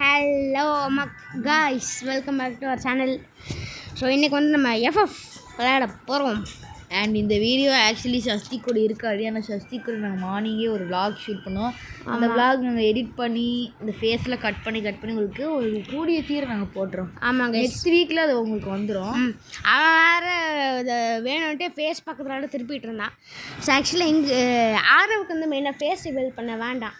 Hello guys, welcome back to our channel. So இன்றைக்கி வந்து நம்ம எஃப்எஃப் விளையாட போகிறோம். அண்ட் இந்த வீடியோ ஆக்சுவலி சஷ்டி கூட இருக்காது. ஆனால் சஷ்டி கூட நாங்கள் மார்னிங்கே ஒரு விளாக் ஷூட் பண்ணோம். அந்த விளாக் நாங்கள் எடிட் பண்ணி இந்த ஃபேஸில் கட் பண்ணி உங்களுக்கு ஒரு கூடிய சீரை நாங்கள் போட்டுறோம். ஆமாங்க, நெக்ஸ்ட் வீக்கில் அது உங்களுக்கு வந்துடும். அவன் வேறு இதை வேணும்ன்ட்டு ஃபேஸ் பக்கத்தில் திருப்பிட்டு இருந்தான். ஸோ ஆக்சுவலாக இங்கே ஆரவுக்கு வந்து மெயினாக ஃபேஸ் ரிவீல் பண்ண வேண்டாம்.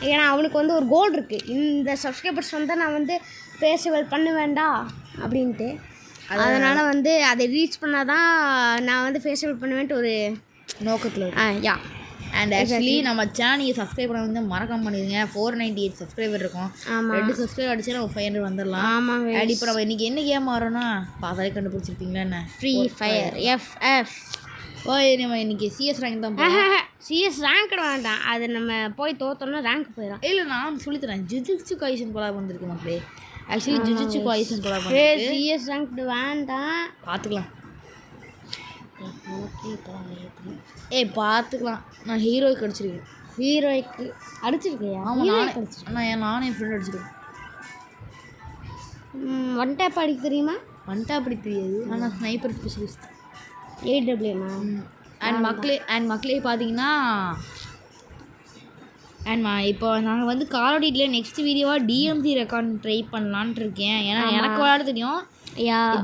ஏன்னா அவனுக்கு வந்து ஒரு கோல் இருக்குது, இந்த சப்ஸ்கிரைபர்ஸ் வந்தால் நான் வந்து ஃபேஸ் ரிவீல் பண்ண வேண்டாம் அப்படின்ட்டு. அதனால் வந்து அதை ரீச் பண்ணால் தான் நான் வந்து ஃபேஸ் ரிவீல் பண்ணுவேன்ட்டு ஒரு நோக்கத்தில் யா. அண்ட் ஆக்சுவலி நம்ம சேனல் நீங்கள் சப்ஸ்கிரைப் பண்ண வந்து மறக்காம பண்ணிடுங்க. 498 சப்ஸ்கிரைபர் இருக்கும். 2 சப்ஸ்கிரைப் அடிச்சா நம்ம 500 வந்துடலாம். ஆமாங்க. அண்ட் இப்போ நம்ம இன்றைக்கி என்ன கேம் ஆடுறோன்னா பார்த்தாலே கண்டுபிடிச்சிருப்பீங்களா என்ன? Free fire FF. நம்ம இன்றைக்கி சிஎஸ் ரேங்க் தான். சிஎஸ் ரேங்க் வேண்டாம், அது நம்ம போய் தோற்றோம்னா ரேங்க் போயிடும். இல்லை நான் சொல்லித்தரேன். ஜுஜுட்சு காய்சன் கொலாப் வந்திருக்கு மக்களே. ஆக்சுவலி ஜுஜுட்சு காய்சன் கொலாப் வந்து சிஎஸ் ரேங்க் வேண்டாம், பார்த்துக்கலாம். பார்த்துக்கலாம். நான் ஹீரோய்க்கு அடிச்சிருக்கேன். ஹீரோய்க்கு அடிச்சிருக்கியா? ஆமாம், நானே என் ஃப்ரெண்ட் அடிச்சிருக்கேன். ஒன் டேப் அடிக்க தெரியுமா? ஒன் டேப் அப்படி தெரியாது, ஆனால் ஸ்னைப்பர் ஸ்பெஷலிஸ்ட். 8W. அண்ட் மக்களே பார்த்தீங்கன்னா இப்போ நாங்கள் வந்து கால் ஆஃப் டியூட்டியில் நெக்ஸ்ட் வீடியோவாக டிஎம்சி ரெக்கார்ட் ட்ரை பண்ணலான்ட்டு இருக்கேன். ஏன்னா எனக்கு விளையாட தெரியும்.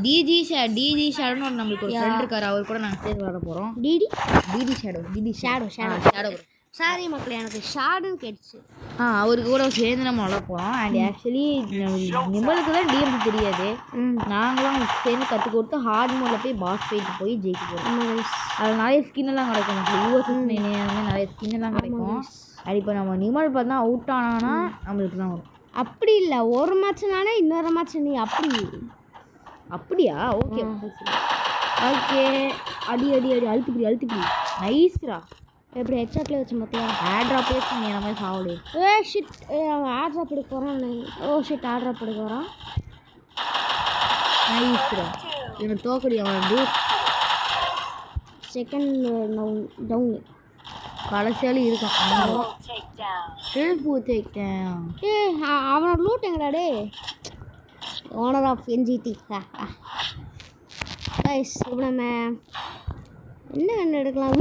டிஜி ஷேடோன்னு ஒரு நம்மளுக்கு ஒரு ஃப்ரெண்ட் இருக்கார், அவர் கூட நாங்கள் சேர்ந்து விளாட போகிறோம். DD shadow. சாரி மக்களே, எனக்கு ஷேடோன்னு கேட்டுச்சு. அவருக்கு கூட சேர்ந்து நம்ம விளாட போகிறோம். அண்ட் ஆக்சுவலி நம்மளுக்கு தான் டிஎம்சி தெரியாது. நாங்களும் சேர்ந்து கற்றுக் கொடுத்து ஹார்ட் மோடில் போய் பாஸ் ஃபைட்டு போய் ஜெயிக்க போகிறோம். அதில் நிறைய ஸ்கின்னெல்லாம் கிடைக்கும். யூஎஸ்எஸ் நிறைய ஸ்கின்னெல்லாம் கிடைக்கும். அது இப்போ நம்ம நிமல் பார்த்தா அவுட் ஆனானா நம்மளுக்கு தான் வரும். அப்படி இல்லை, ஒரு மேட்ச்னாலே இன்னொரு மேட்ச் நீ அப்படியா? ஓகே அடி அழுத்துப்பிடி நைஸ்ரா. எப்படி ஹெட்ஷாட்லேயே வச்சு பார்த்தியா? ஆட் ட்ராப் வச்சு நீ நம்ம சாவடு. ஷிட், அவன் ஆட் ட்ராப் எடுக்க போகிறான். ஷிட், ஆட் ட்ராப் எடுக்க வரான். நைஸ்ரா. இவனை தோக்கடி. அவன் வந்து செகண்ட் டவுன் கடைசியாலும் இருக்கான். அவனோட லூட் எங்கடா டே? Owner of NGT. கைஸ், இப்போ நம்ம என்ன கண்ணு எடுக்கலாம்?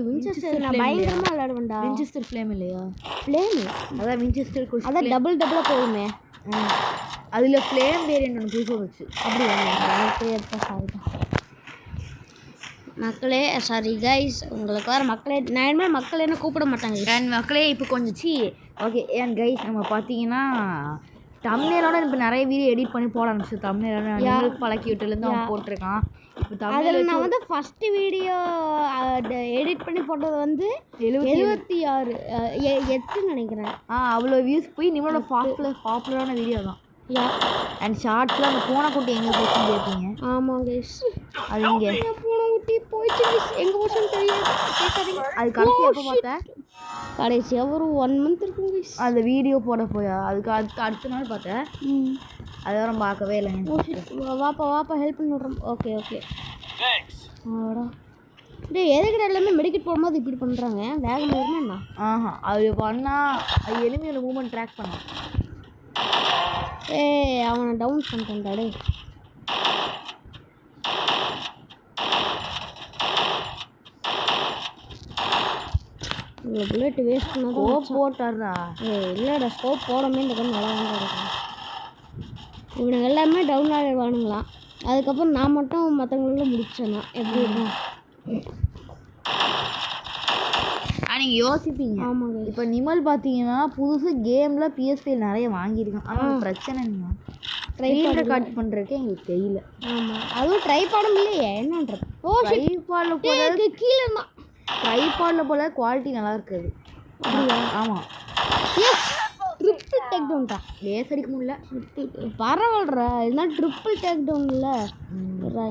வின்செஸ்டர் நான் பயங்கரமாக விளையாடுவேன்டா. வின்செஸ்டர் ஃப்ளேம் இல்லையா? ஃப்ளேம் அதான் வின்செஸ்டர், அதான் டபுளாக போகுமே. அதில் ஃப்ளேம் வேரியன்ட் ஒன்று புதுசாக வச்சு. அப்படி மக்களே, சாரி கைஸ், உங்களுக்கு வேறு மக்களே, நான் இனிமேல் மக்கள் என்ன கூப்பிட மாட்டாங்க. அண்ட் மக்களே இப்போ கொஞ்சம் ஓகே. ஏன் கைஸ் நம்ம பார்த்தீங்கன்னா தமிழோட இப்போ நிறைய வீடியோ எடிட் பண்ணி போட ஆரம்பிச்சு. தமிழோட பழக்கி விட்டுலேருந்து அவன் போட்டிருக்கான். இப்போ தமிழில் நான் வந்து ஃபஸ்ட்டு வீடியோ எடிட் பண்ணி போட்டது வந்து 76 நினைக்கிறேன். அவ்வளோ வியூஸ் போய் நம்மளோட பாப்புலரான வீடியோ தான். அண்ட் ஷார்ட்ஸில் அந்த பூனைக்குட்டி எங்கே போச்சுன்னு கேட்பீங்க. ஆமாம் கைஸ், அது இங்கே பூனைக்குட்டி போயிடுச்சு. எங்கே போச்சுன்னு தெரியாது. அது கடைசி எப்போ பார்த்தேன்? கடைசியாக ஒரு 1 மந்த் இருக்கும் கைஸ். அந்த வீடியோ போட போயா? அதுக்கு அடுத்த நாள் பார்த்தேன். அதெல்லாம் பார்க்கவே இல்லைங்க. வாப்பா ஹெல்ப் பண்ணி விட்றோம். ஓகே ஆடா டே, எதுக்கிட்ட எல்லாமே மெடிக்கெட் போடும்போது இப்படி பண்ணுறாங்க? வேகமாக வருமா என்ன? அது பண்ணால் அது எனிமியோட மூவ்மெண்ட் ட்ராக் பண்ணான். அவனை டவுன் பண்ணிட்டேன்டா டே. இவ்வளோ புல்லட் வேஸ்ட் பண்ணால் போட்டார்றா. இல்லைடா, ஸ்கோப் போடாமே இந்த கண் நல்லா தான் இருக்கும். இவனுங்க எல்லாமே டவுன் ஆகிடுவானுங்களாம். அதுக்கப்புறம் நான் மட்டும் மற்றவங்களும் முடிச்சேன்னா எப்படி இருக்கும்? நீங்கள் யோசிப்பீங்க. ஆமாங்க. இப்போ நிமல் பார்த்தீங்கன்னா புதுசு கேமில் PS5 நிறைய வாங்கியிருக்கான். ஆனால் பிரச்சனை என்ன, ரெக்கார்ட் பண்ணுறதுக்கு எங்களுக்கு தெரியல. ஆமாம், அதுவும் ட்ரைபாடும் இல்லையே என்னன்றது. ட்ரைபாடில் போல கீழே தான். ட்ரைபாடில் போல குவாலிட்டி நல்லா இருக்குது. ஆமாம், ட்ரிப்பிள் டேக் டவுன்டா. லேஸ் அடிக்க முடியல. பரவாயில்றா, இருந்தாலும் ட்ரிப்பிள் டேக் டவுன் இல்லை.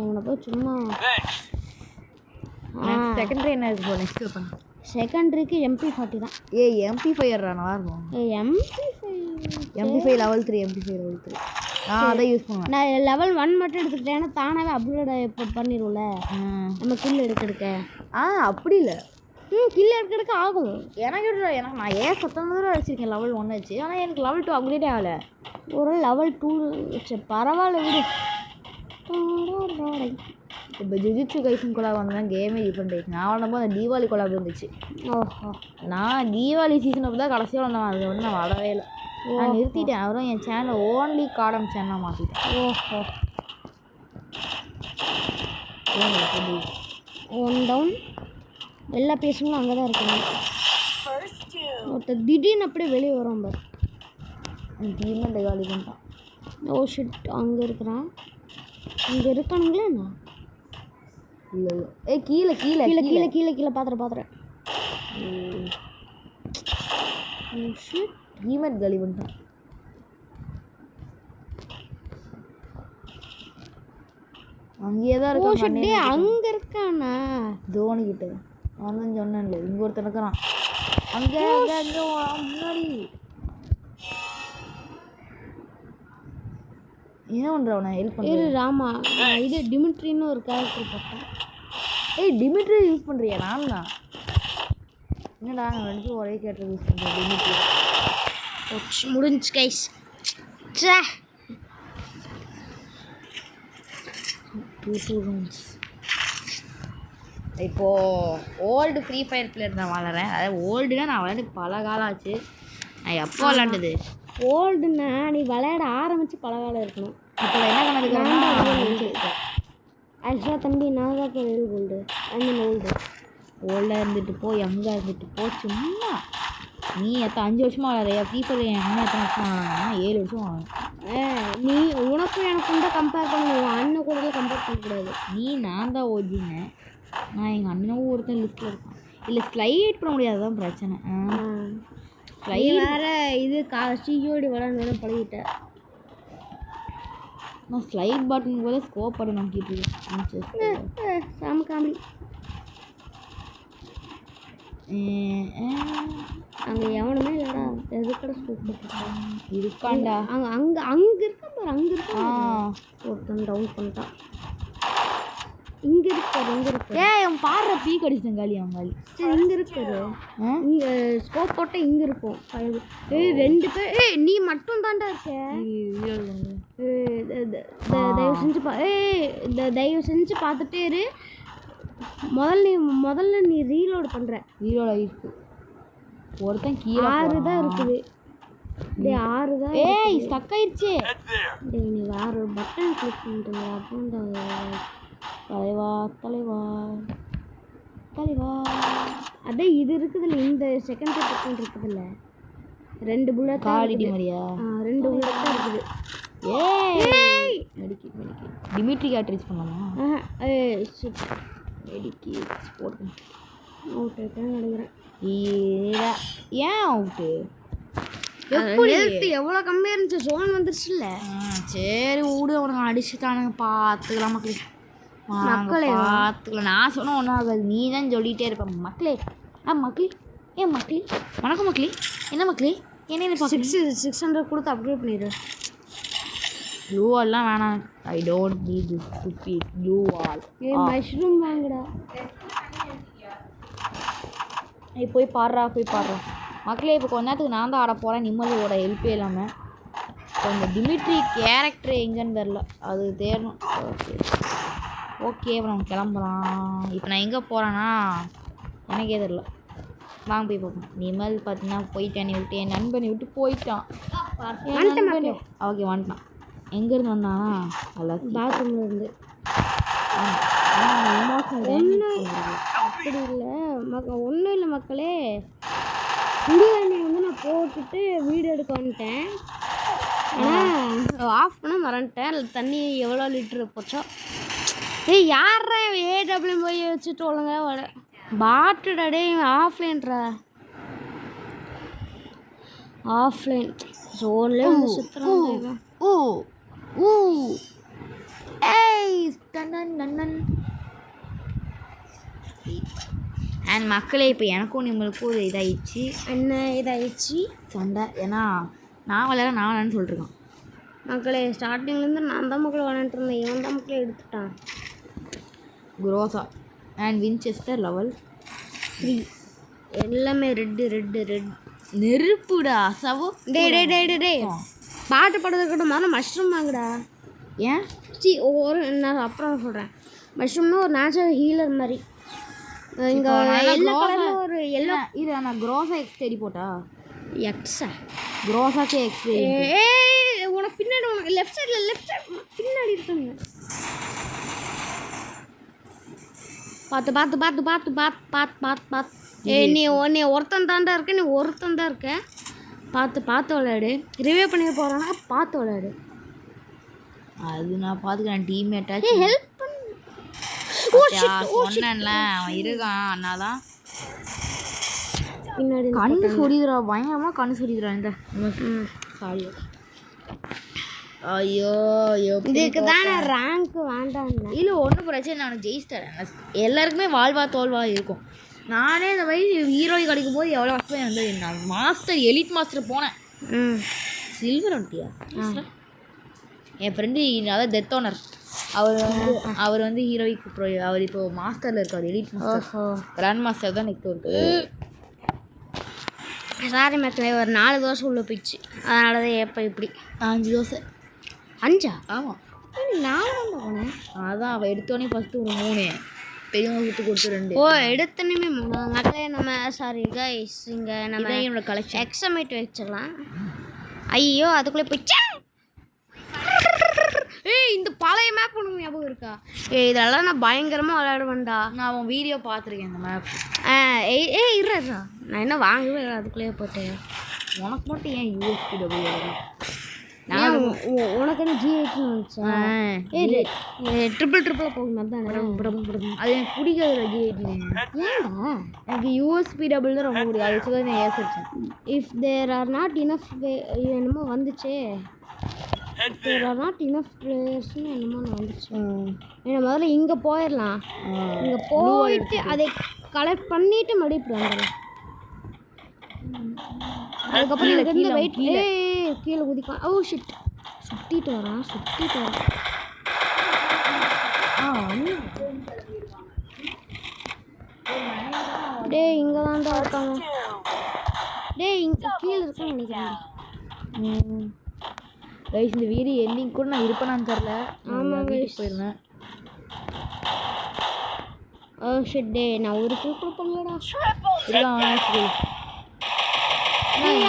இவனை போய் சும்மா செகண்டரி என்ன இருக்கு போ. நெக்ஸ்ட் வைப்பேன். செகண்டரிக்கு MP40 தான். MP5 நல்லா இருக்கும். MP5 லெவல் 3 நான் அதை யூஸ் பண்ணுவேன். நான் லெவல் 1 மட்டும் எடுத்துக்கிட்டேன். ஏன்னா தானாகவே அப்லோட் பண்ணிடுவோம்ல நம்ம கில் எடுக்க. அப்படி இல்லை, கில் எடுக்கிறதுக்கு ஆகும். எனக்கு நான் ஏன் 19 தடவை வச்சுருக்கேன் லெவல் 1 வச்சு. ஆனால் எனக்கு லெவல் 2 அப்கிரேடே ஆகலை. ஒரு லெவல் 2 பரவாயில்ல விடு. இப்போ ஜுஜுட்சு கைசன் கொலாப் வந்தேன் கேமே டிஃப்ரெண்ட் ஆயிடுச்சு. நான் வந்தப்போ அந்த தீபாவளி கொலாப் இருந்துச்சு. ஓஹோ. நான் தீபாவளி சீசன் அப்போ தான் கடைசியாக வந்தேன். அது வந்து நான் வரவே இல்லை. நான் நிறுத்திட்டேன். அவரும் என் சேனலை ஓன்லி காடம் சேனலாக மாற்றிட்டேன். ஓஹோ. 1 டவுன். எல்லா பேசுங்களும் அங்கே தான் இருக்கணும். ஒருத்தர் திடீர்னு அப்படியே வெளியே வரும் பாரு. டீமெண்ட் காலி பண்ணிட்டான். ஓ ஷிட், அங்கே இருக்கிறான். இங்கே இருக்கானுங்களே என்ன? இல்லை இல்லை கீழே கீழே கீழே கீழே கீழே கீழே பார்த்துறேன். ஓ ஷிட், டீமெண்ட் காலி பண்ணிட்டான். அங்கேயே தான் ஓ இருக்கான். ஷிட், அங்கே இருக்கானா? தோனி கிட்ட அவன் தான் சொன்னேன்ல, இங்கே ஒருத்தன் இருக்கிறான். அங்கே அங்கே அங்கே முன்னாடி என்ன பண்ணுற அவனை ஹெல்ப் பண்ணு. ராமா, இது டிமிட்ரின்னு ஒரு கேரக்டர் பார்த்தேன். ஏய் டிமிட்ரி யூஸ் பண்ணுறியா? நான் தான். என்னடா நான் 2 ஒரே கேரக்டர் யூஸ் பண்ணுறேன். டிமிட்ரி முடிஞ்சு கைஸ். சே 2 ரூம்ஸ். இப்போது ஓல்டு ஃப்ரீ ஃபயர் பிளேயர் தான் வளரேன். அதாவது ஓல்டுனா நான் விளையாண்டு பல காலம் ஆச்சு. நான் எப்போ விளாண்டது ஓல்டுன்னா நீ விளையாட ஆரம்பித்து பல காலம் இருக்கணும். இப்போ என்ன கணக்கு? ஆக்சுவலாக தம்பி நான் தான் இப்போ ரியல் கோல்டு. அந்த ஓல்டாக இருந்துட்டு போ, யங்காக இருந்துட்டு போ. சும்மா நீ 5 வருஷமாக விளையாடுறியா? ஃப்ரீ ஃபயர் என் அண்ணன் எத்தனை வருஷம் வாங்கினா? 7 வருஷம் வாங்கினேன். நீ உனக்கும் எனக்கும் தான் கம்பேர் பண்ணணும். அண்ணன் கூட கம்பேர் பண்ணக்கூடாது. நான் தான் ஓஜினேன். நான் எங்கள் அண்ணனும் ஒருத்தன் லிஸ்ட்டில் இருக்கான். இல்லை ஸ்லைட் பண்ண முடியாது, தான் பிரச்சனை. வேறு இது சிஜோடி விளாண்டு பழகிட்டேன். நான் ஸ்லைட் பட்டன் கூட ஸ்கோப் பண்ண நோக்கிட்டு இருக்கேன். சாம காமெடி. அங்கே எவனுமே இல்லைடா. எதுக்கடா ஸ்கோப் பண்ணிட்டான்? இருக்காண்டா. அங்கே இருக்கான் பாரு. அங்கே இருக்கான். ஒருத்தன் டவுன் பண்ணிட்டான். இங்கே இருக்காரு. அவன் பாடுற பீ கடிச்சேன் காலி. அவன் காலி. சரி, இங்கே இருக்காரு. இங்கே ஸ்கோப் போட்டால் இங்கே இருக்கும். 2 பேர். நீ மட்டும் தாண்டா இருக்க. தயவு செஞ்சு பார்த்துட்டே இரு. முதல்ல நீ ரீலோட் பண்ணுற. ரீலோட் ஆகிருக்கு. ஒருத்தன் கீழே 6 தான் இருக்குது. 6 தான். ஸ்டக் ஆயிடுச்சு. நீ வேறு ஒரு பட்டன் கிளிக் பண்ணிட்டு அப்புறம் தலைவா தலைவா தலைவா. அதே இது இருக்குதுல்ல, இந்த செகண்ட் பட்டன் இருக்குதுல்ல, 2 புல்லட் காலிடி மாதிரியா? 2 புல்லட் தான் இருக்குது. டிமிட்ரி கேட்ரேஜ் பண்ணலாமா? அவுட் ஆகிட்டேன்னு நினைக்கிறேன். ஏன் அவுட்டு? எப்படி எவ்வளோ கம்மியாக இருந்துச்சு? ஜோன் வந்துருச்சுல்ல. சரி விடு, அவனுங்க அடிச்சுட்டானுங்க. பார்த்துக்கலாம் மக்களே, பார்த்துக்கலாம். நான் சொன்ன ஒன்றும் ஆகாது. நீ தான் சொல்லிகிட்டே இருப்பேன் மக்களே. மக்களே மக்களே வணக்கம் மக்களே. என்ன மக்களே என்ன 600 கொடுத்து அப்கிரேட் பண்ணிடு. ப்ளூ வால்லாம் வேணாம். I don't need this stupid blue wall. Mushroom வாங்குடா. போய் பாடுறா மக்களே. இப்போ கொஞ்ச நேரத்துக்கு நான் தான் ஆட போகிறேன், நிம்மதியோட ஹெல்ப்பே இல்லாமல். இப்போ இந்த டிமிட்ரி கேரக்டர் எங்கேன்னு தெரில, அது தேடணும். ஓகே இப்போ நம்ம கிளம்புறோம். இப்போ நான் எங்கே போகிறேன்னா எனக்கே தெரில. வாங்க போய் பார்ப்போம். நிமல் பார்த்தீங்கன்னா போயிட்டேன். நீ விட்டு என் நண்பனை விட்டு போயிட்டான். ஓகே வந்துட்டான். எங்கேருந்து வந்தானா? பாத்ரூமில் இருந்து. அப்படி இல்லை ஒன்றும் இல்லை மக்களே. குடிதண்ணி வந்து நான் போட்டுட்டு வீடியோ எடுக்க வந்துட்டேன். ஆனால் ஆஃப் பண்ண மறந்துட்டேன். தண்ணி எவ்வளோ லிட்ரு போச்சோ. யாரா ஏடபிள்யூ போய் வச்சுட்டு ஒழுங்க பாட்டுடே. ஆஃப்லைன் ஜோன்லேயே வந்து சுற்றுறாங்க. அண்ட் மக்களே இப்போ எனக்கும் நம்மளுக்கும் ஒரு இதாகிடுச்சு. என்ன இதாகிடுச்சு? சண்டை. ஏன்னா நான் விளையாடுன்னு சொல்லிட்டுருக்கான். மக்களே ஸ்டார்டிங்லேருந்து நான் தான் மக்களை விளையாண்டுட்டு இருந்தேன். இவன் தான் மக்களை எடுத்துட்டான். குரோசா அண்ட் வின்செஸ்டர் லெவல் 3 எல்லாமே ரெட். நெருப்புடா சவோ. டே பாட்டு பாடுறதுக்கிட்ட முதல்ல மஷ்ரூம் வாங்குடா. ஏன் நான் அப்புறம் சொல்கிறேன். மஷ்ரூம்னா ஒரு நேச்சுரல் ஹீலர் மாதிரி. இங்கே எல்லோ கலரில் ஒரு எல்லோ இது நான் க்ரோஸா எக்ஸ் தேடி போட்டா எக்ஸா க்ரோஸாக்கே எக்ஸ் உனக்கு பின்னாடி உனக்கு லெஃப்ட் சைடு பின்னாடி இருக்காங்க. பார்த்து பார்த்து பார்த்து பார்த்து பார்த்து பார்த்து பார்த்து பார்த்து நீ ஒருத்தன் தாண்டா இருக்க, நீ ஒருத்தன் தான் இருக்க. பார்த்து பார்த்து விளையாடு. ரிவ்யூ பண்ணி போகிறோன்னா பார்த்து விளையாடு. அது நான் பார்த்துக்கிறேன். டீம்மேட்டா ஹெல்ப் பண்ணு. சொன்னேன்ல அவன் இருக்கான். அண்ணாதான் பின்னாடி கண்ணு சொரிதுரா, பயங்கரமாக கண்ணு சொரிதுரா. இந்த சாரி. ஐயோ இதுக்கு தான் நான் ரேங்க் வேண்டாம். இல்லை ஒன்றும் பிரச்சனை, நான் ஜெயிச்சிட்டேன். எல்லாருக்குமே வாழ்வா தோல்வா இருக்கும். நானே இந்த மாதிரி ஹீரோய் கிடைக்கும் போது எவ்வளோ வருஷம் வந்து நான் மாஸ்டர் எலிட் மாஸ்டர் போனேன். சில்வர் வந்துட்டியா? என் ஃப்ரெண்டு அதாவது டெத் ஓனர் அவர் வந்து ஹீரோய்க்கு அவர் இப்போ மாஸ்டரில் இருக்கார். எலிட் மாஸ்டர் கிராண்ட் மாஸ்டர் தான் நெக்ஸ்ட் இருக்கு. சாரி மக்களே, ஒரு 4 தோசை உள்ளே போயிடுச்சு. அதனால தான் எப்போ இப்படி 5 தோசை 5 ஆமாம் 4 தான் போனேன். அதான் அவள் எடுத்தோடனே ஃபஸ்ட்டு ஒரு 3 பெரியவங்க விட்டு கொடுத்து 2. ஓ எடுத்தோன்னே 3 மக்களே. நம்ம சாரி கைஸ், இங்கே நம்ம என்னோட கலெக்ஷன் எக்ஸமேட் வச்சுக்கலாம். ஐயோ அதுக்குள்ளே போயிடுச்சே. இந்த பழைய மேப் உனக்கு ஞாபகம் இருக்கா? இதெல்லாம் நான் பயங்கரமாக விளையாடுவேன்டா. நான் அவன் வீடியோ பார்த்துருக்கேன் இந்த மேப். இருறா, நான் என்ன வாங்கவே இல்லை, அதுக்குள்ளேயே போட்டேன். உனக்கு மட்டும் ஏன் USPW? நான் உனக்கு என்ன G8 வந்துச்சேன். ட்ரிபிள் போகும் தான். அது எனக்கு பிடிக்காது. G8 ஏன்டா? எனக்கு USPW தான் ரொம்ப பிடிக்கும். அது சொல்லி நான் ஏசிச்சேன். If there are not enough என்னமோ வந்துச்சே. தேர் ஆர் நாட் இனஃப் பிளேயர்ஸ்னு என்னமோ வந்துச்சு. ஏன்னா முதல்ல இங்கே போயிடலாம். இங்கே போயிட்டு அதை கலெக்ட் பண்ணிவிட்டு மறுபடியும் இப்படி வந்துடலாம். அதுக்கப்புறம் இங்கேருந்து வெயிட் கீழே குதிக்கலாம். ஓ ஷிட், சுற்றிட்டு வரான். டேய் இங்கே தான்டா இருக்காங்க. டேய் இங்கே கீழே இருக்கான்னு நினைக்கிறேன். கைஸ் இந்த வீடியோ எண்டிங் கூட நான் இருப்பேனான்னு தெரில. ஆமாம் வீட்டுக்கு போயிருந்தேன். ஓ ஷிட் டே, நான் ஒரு கில் கூட பண்ணலடா.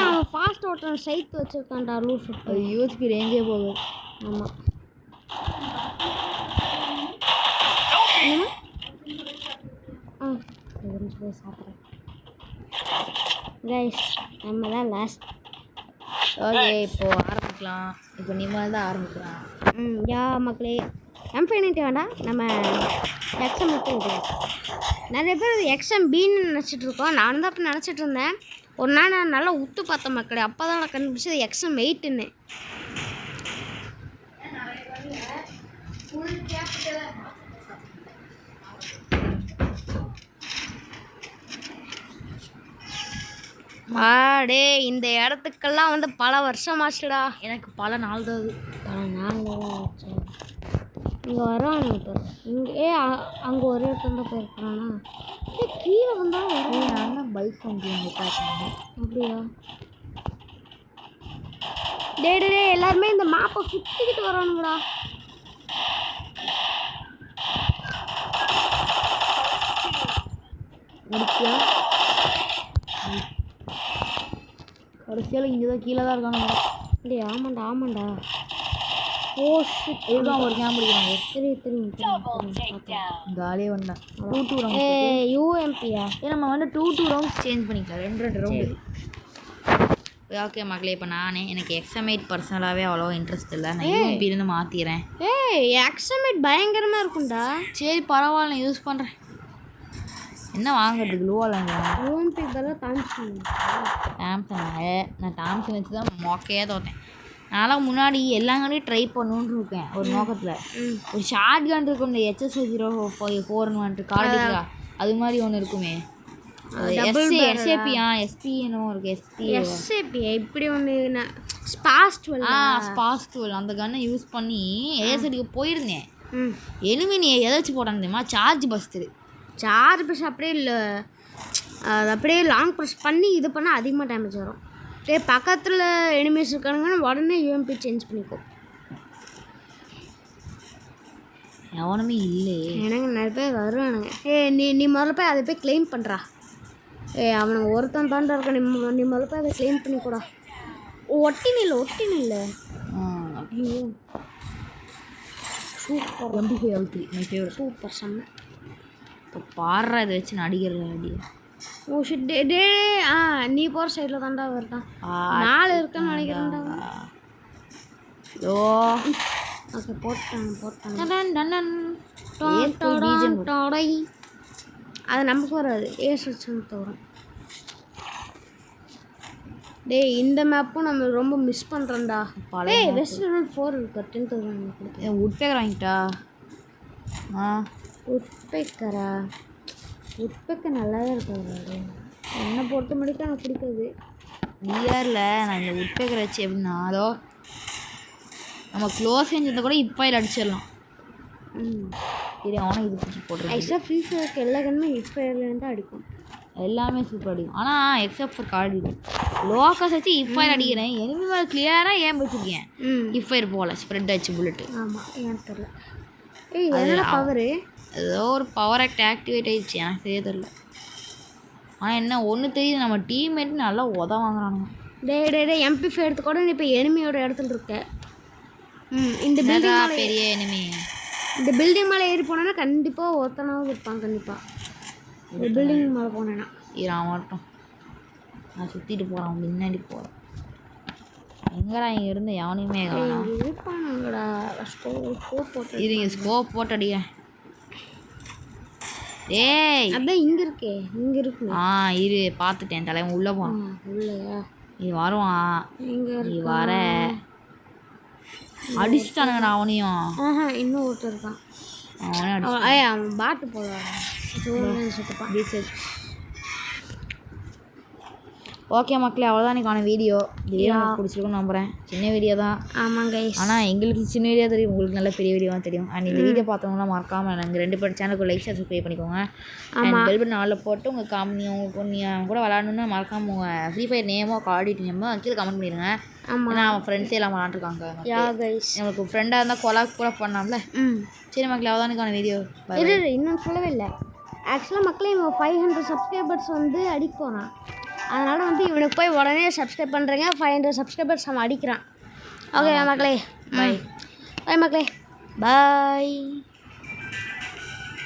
அவன் ஃபாஸ்ட் ஓட்டுறான், சைட் வச்சுருக்கான்டா லூஸ். USP ரேஞ்சே போகுது. ஆமாம் போய் சாப்பிட்றேன். கைஸ் நம்ம தான் லாஸ்ட். ஓகே இப்போ ஆரம்பிக்கலாம். இப்போ நீங்கள் தான் ஆரம்பிக்கலாம். யா மக்களே, M590 வேண்டாம், நம்ம XM மட்டும் இது. நிறைய பேர் XMBன்னு நினச்சிட்டு இருக்கோம். நான் தான் அப்போ நினச்சிட்டு இருந்தேன். ஒரு நாள் நான் நல்லா உத்து பார்த்தேன் மக்களே. அப்போ தான் நான் கண்டுபிடிச்சது XM8ன்னு. டே இந்த இடத்துக்கெல்லாம் வந்து பல வருஷம் ஆச்சுடா. எனக்கு பல நாள் தான். பல நாள் ஆச்சு. இங்கே வரான் இப்போ. இங்கே அங்கே ஒரே இடத்துல தான் போயிருக்கிறானா? கீழே வந்தாலும் நான் பைக் வந்து பார்த்தாங்க. அப்படியா? டே எல்லாருமே இந்த மேப்பை சுற்றிக்கிட்டு வரானுங்கடா. முடிச்சியா? கடைசியில் இங்கே தான் கீழே தான் இருக்கானுங்க. இல்லையா? ஆமாண்டா. ஓ ஷிட், இதுதான் ஒரு கேம் பிடிக்கிறாங்க. தெரியும். காலியாக வந்தேன். 2 ரவுண்ட். UMPயா? நம்ம வந்து 2 ரவுண்ட்ஸ் சேஞ்ச் பண்ணிக்கலாம். 2 ரவுண்டு. ஓகே மக்களே, இப்போ எனக்கு XM8 பர்சனலாகவே அவ்வளோ இன்ட்ரெஸ்ட் இல்லை. நான் UMPலேருந்து மாற்றிக்கிறேன். XM8 பயங்கரமாக இருக்கும்டா. சரி பரவாயில்ல, நான் யூஸ் பண்ணுறேன். என்ன வாங்குறது? க்ளூவால் UMP இதெல்லாம் தாம்சன். நான் தாம்சன் வச்சு தான் மொக்கையாக தோட்டேன். நான்லாம் முன்னாடி எல்லாங்களையும் ட்ரை பண்ணணுன்னு இருக்கேன் ஒரு நோக்கத்தில். ஒரு ஷார்ட் கன் இருக்கும், இந்த HSO04 கார்டிக்கா அது மாதிரி ஒன்று இருக்குமே. SP என்னமோ இருக்குது. SP இப்படி ஒன்று ஸ்பாஸ்டுவல் அந்த கன்னை யூஸ் பண்ணி ஏசடிக்கு போயிருந்தேன். எலுமினி ஏதாச்சும் போட்டான்னு தெரியுமா? சார்ஜ் அப்படியே இல்லை, அது அப்படியே லாங் ப்ரெஸ் பண்ணி இது பண்ணால் அதிகமாக டேமேஜ் வரும். டேய் பக்கத்தில் எனிமீஸ் இருக்கானுங்கன்னா உடனே யூஎம்பி சேஞ்ச் பண்ணிக்கோ. எவனுமே இல்லையே. எனக்கு நிறைய பேர் வருவானுங்க. நீ முதல்ல போய் அதை போய் கிளைம் பண்ணுறா. அவனுங்க ஒருத்தன் தாண்டா இருக்க. நீ முதல்ல போய் அதை கிளைம் பண்ணிக்கூடா. ஒட்டினில்லை ஐயோ super. MP5 my favourite. Super செம்ம. இப்போ பாடுற இதை வச்சு நான் அடிக்கிறேன் அடி. ஓ ஷிட் டே நீ போகிற சைடில் தாண்டா இருக்கான். மேலே இருக்கான்னு நினைக்கிறேன்டா. ஓ ஓகே போட்டான். அது நமக்கு வராது. ஏசு வரும். டேய் இந்த மேப்பும் நம்ம ரொம்ப மிஸ் பண்ணுறோம்டா. பழைய வெஸ்டர்ன் 4 இருக்கு. 10,000 கொடுத்து உட்பேக்கர் வாங்கிட்டா. உட்பேக்கர் நல்லா தான் இருக்காது. என்னை பொறுத்த முடிக்க எனக்கு பிடிக்காது. நியரில் நான் இந்த உட்பேக்கர் வச்சு எப்படின்னா அதோ நம்ம க்ளோஸ் செஞ்சதை கூட இப்போ அடிச்சிடலாம். சரி அவனை இது பிடிச்சி போட்டுருக்கேன். ஆக்சுவலாக ஃப்ரீ ஃபயருக்கு எல்லா கண்ணுமே இப்போ அடிக்கும். எல்லாமே சூப்பர் அடிக்கும். ஆனால் எக்ஸப்ட் ஃபார் கார்டு லோக்கஸ் வச்சு இப்போ அடிக்கிறேன். எனிமி மேலே கிளியராக ஏன் வச்சுருக்கேன். இப்போ போகல ஸ்ப்ரெட் ஆச்சு புல்லட்டு. ஆமாம் ஏன் தெரில. அதோட பவரு ஏதோ ஒரு பவர் ஆக்டிவேட் ஆகிடுச்சு. எனக்கு தெரிய தெரில. ஆனால் என்ன ஒன்று தெரியுது, நம்ம டீம்மேட் நல்லா வாங்குறானுங்க. டே MP5 எடுத்து கூட நீ இப்போ எனிமியோட இடத்துல இருக்க. இந்த பெரிய எனிமி இந்த பில்டிங் மேலே ஏறி போனேன்னா கண்டிப்பாக ஒருத்தனாவும் இருப்பான். கண்டிப்பாக இந்த பில்டிங் மேலே போனேன்னா மாட்டோம். நான் சுற்றிட்டு போகிறேன், முன்னாடி போகிறேன். எங்கடா இங்கே இருந்து எவனையுமே இருப்பானுங்கடா. ஸ்கோப் போட்டு அடிக்கிறேன். ஏய் அதான் இங்கே இருக்கு. இரு பார்த்துட்டேன். தலைவன் உள்ளே போவான். இல்லையா இது வருவான். இங்கே நீ வர அடிச்சுட்டானுங்கடா அவனையும். இன்னும் ஒருத்தர் இருக்கான். அவன் பாட்டு போடுவான். ஓகே மக்களே, அவ்வளோதான் இன்னைக்கான வீடியோ. எனக்கு பிடிச்சிருக்குன்னு நம்புகிறேன். சின்ன வீடியோ தான். ஆமாங்க. ஆனால் எங்களுக்கு சின்ன வீடியோ தெரியும், உங்களுக்கு நல்ல பெரிய வீடியோவாக தெரியும். அண்ட் இந்த வீடியோ பார்த்தவங்களாம் மறக்காமல் நாங்கள் 2 பேர் சேனலுக்கு லைக் சப்ஸ்கிரைப் பண்ணிக்கோங்க. அண்ட் பெல் பட்டன் ஆளில் போட்டு உங்கள் உங்களுக்கு கூட விளாடணுன்னு மறக்காமல் உங்கள் ஃப்ரீ ஃபயர் நேமோ கார்டிட் நேமோ கீழே கமெண்ட் பண்ணிடுங்க. ஏன்னா அவன் ஃப்ரெண்ட்ஸே எல்லாம் விளாண்டுருக்காங்க. நம்மளுக்கு ஃப்ரெண்டாக இருந்தால் கொலாக் கூட பண்ணாமல. சரி மக்களே, அவ்வளோதானுக்கான வீடியோ. இன்னும் சொல்லவே இல்லை. ஆக்சுவலாக மக்களே இவன் 500 சப்ஸ்கிரைபர்ஸ் அடிக்க போகிறான். அதனால் இவனுக்கு போய் உடனே சப்ஸ்கிரைப் பண்ணுறேங்க. 500 சப்ஸ்கிரைபர்ஸ் அவன் அடிக்கிறான். ஓகே மக்களே, பாய் மக்களே, பாய்.